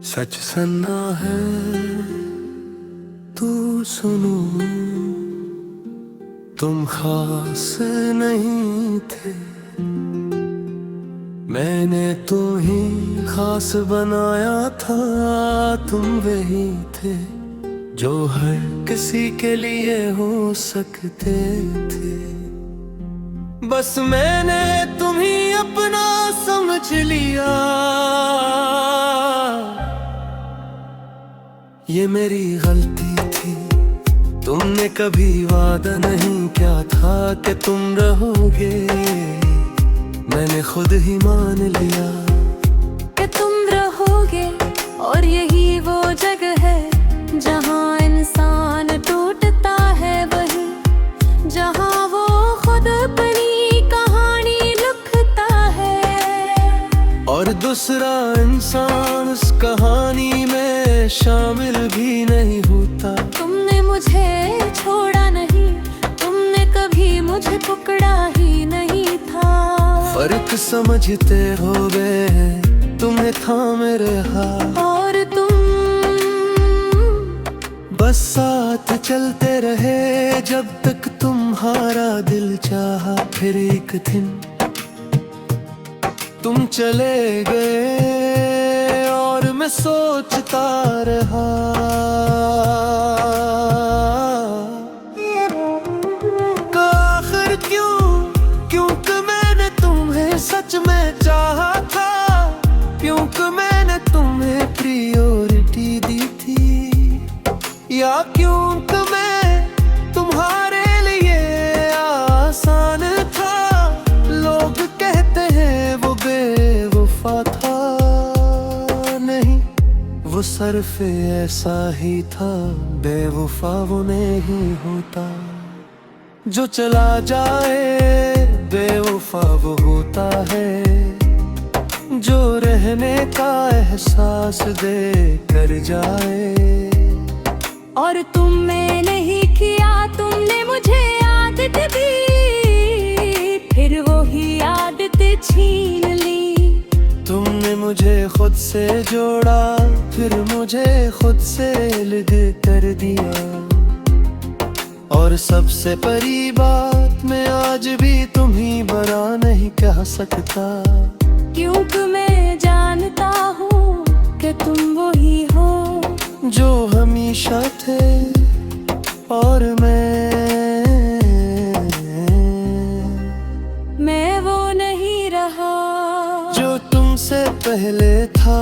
सच सन्ना है तू सुनू, तुम खास नहीं थे, मैंने तुम्हें खास बनाया था। तुम वही थे जो हर किसी के लिए हो सकते थे। बस मैंने तुम्हें अपना समझ लिया, ये मेरी गलती थी। तुमने कभी वादा नहीं किया था कि तुम रहोगे, मैंने खुद ही मान लिया कि तुम रहोगे। और यही वो जगह है जहाँ इंसान टूटता है, वही जहाँ वो खुद अपनी कहानी लिखता है। और दूसरा इंसान उस कहानी में शामिल भी नहीं होता। तुमने मुझे छोड़ा नहीं, तुमने कभी मुझे पकड़ा ही नहीं था। फर्क समझते हो गए, तुम्हें थामे रहा। और तुम बस साथ चलते रहे जब तक तुम्हारा दिल चाहा। फिर एक दिन तुम चले गए और मैं सोचता रहा, आखिर क्योंकि मैंने तुम्हें सच में चाहा था, क्योंकि मैंने तुम्हें प्रायोरिटी दी थी, या क्योंकि मैं तुम्हारे लिए आसान था। लोग कहते हैं वो बेवफा था, नहीं वो सिर्फ ऐसा ही था। बेवफा वो नहीं होता जो चला जाए, बेवफा वो होता है जो रहने का एहसास दे कर जाए। और तुमने नहीं किया, तुमने मुझे आदत दी, फिर वो ही आदत छीन ली। तुमने मुझे खुद से जोड़ा, फिर मुझे खुद से अलग कर दिया। और सबसे बड़ी बात, मैं आज भी तुम्ही बना नहीं कह सकता, क्योंकि मैं जानता हूँ कि तुम वही हो जो हमेशा थे। और मैं वो नहीं रहा जो तुमसे पहले था।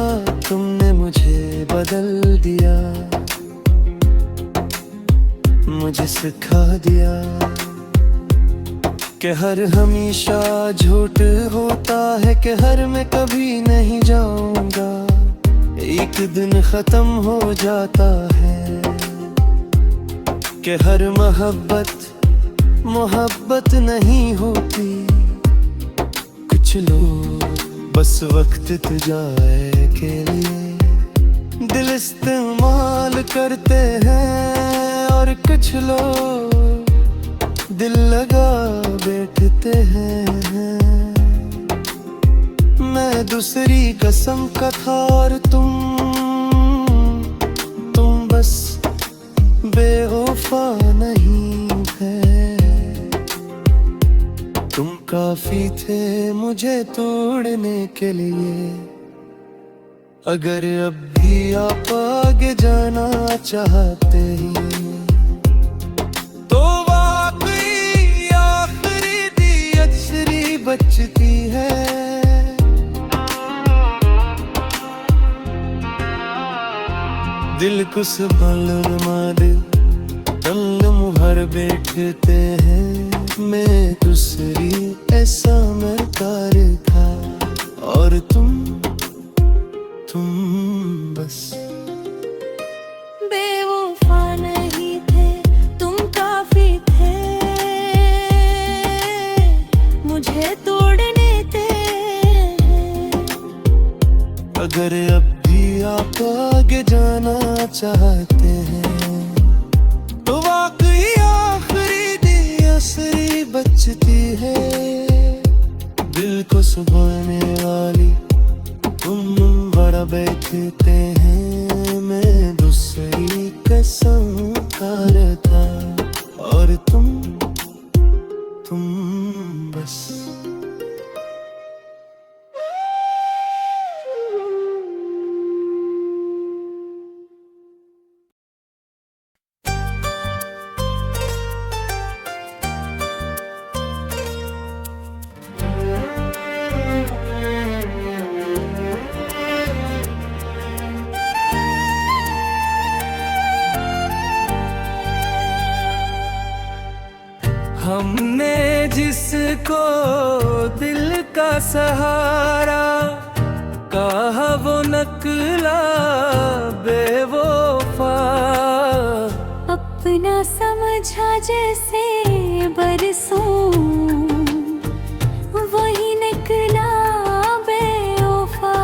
तुमने मुझे बदल दिया, मुझे सिखा दिया कि हर हमेशा झूठ होता है, कि हर मैं कभी नहीं जाऊंगा। एक दिन खत्म हो जाता है, कि हर मोहब्बत नहीं होती। कुछ लोग बस वक्त जाए के लिए दिल इस्तेमाल करते हैं, और कुछ लोग दिल लगा बैठते हैं। मैं दूसरी कसम का था, और तुम बस बेवफा नहीं थे। तुम काफी थे मुझे तोड़ने के लिए। अगर अब भी आप आगे जाना चाहते हैं, तो वाकई आखिरी दी अक्सरी बचती है। दिल को संभालना दिल मुहर बैठते हैं। मैं दूसरी ऐसा मरकार था, और तुम बस बेवफा नहीं थे, तुम काफी थे मुझे तोड़ने थे। अगर अब भी आप आगे जाना चाहते हैं, तो वाकई आखिरी दी असरी बचती है। दिल को सुभाने वाली तुम बड़ा बैठते हैं। को दिल का सहारा, कहा वो नकला बेवफा। अपना समझा जैसे बरसों, वही निकला बेवफा।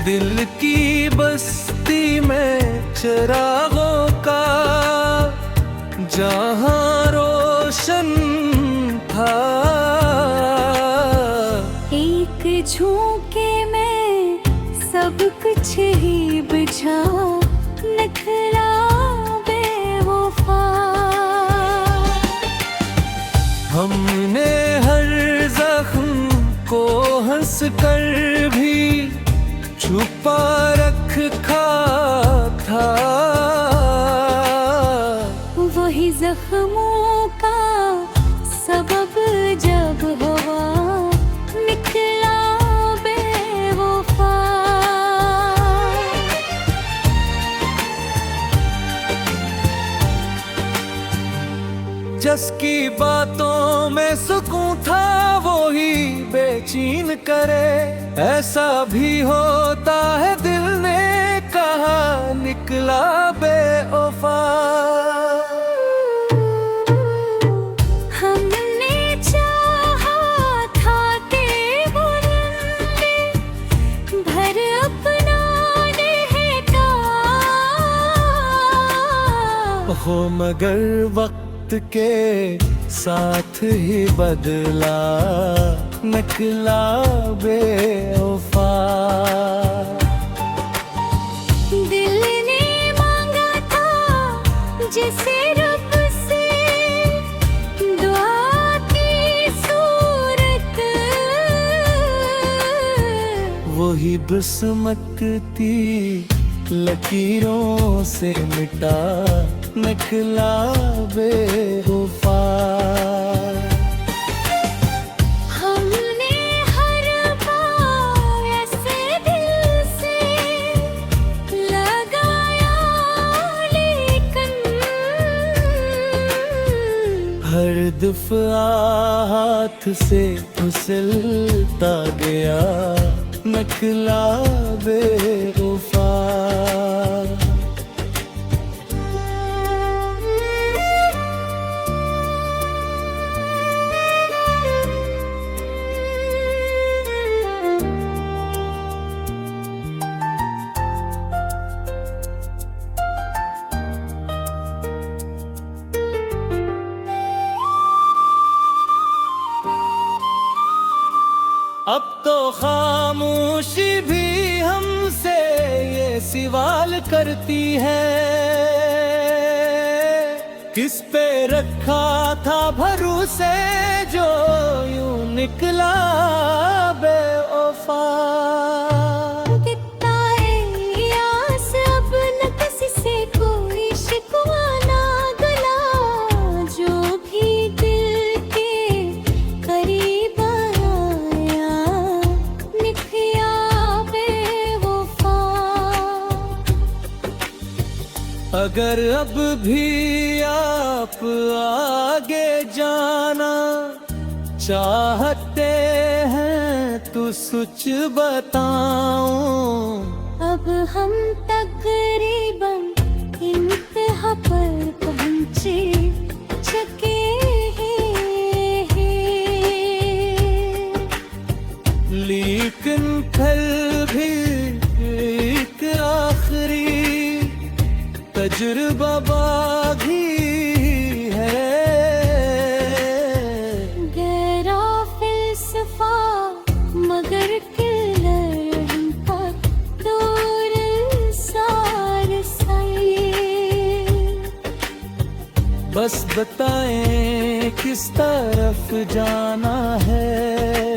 दिल की बस्ती में चिरागों का जहां रोशन था, एक झोंके में सब कुछ ही बुझा, निकला बेवफा। हमने हर जख्म को हंस कर भी छुपा रखा था, वही जख्मों का सबब जब हुआ, निकला बेवफा। जिसकी बातों में सुकून था वो ही बेचैन करे, ऐसा भी होता है दिल ने कहा, निकला बेवफा। हमने चाहा था कि वो लम्हे भर अपना रहता हो, मगर वक्त के साथ ही बदला, निकला बेवफा। दिल ने मांगा था जिसे रब से दुआ की सूरत, वही बिस्मकती लकीरों से मिटा, निकला बेवफा। हमने हर बार ऐसे दिल से लगाया, लेकिन हर दफा हाथ से फिसलता गया, निकला बेवफा। अब तो खामोशी भी हमसे ये सवाल करती है, किस पे रखा था भरोसे जो यूं निकला बेवफा। कितना यास अब न किसी से कोई शिकवा ना गला, जो भी दिल के करीब आया, निकला बेवफा। अगर अब भी आप आगे जाना चाहते हैं तो सच बताऊं, अब हम तकरीबन इंतहा पर पहुंचे चुके हैं, लेकिन कल भी एक आखिरी तजुर्बा बाकी है। गहरा फिलसफा मगर किलर पर दूर सार साए, बस बताएं किस तरफ जाना है।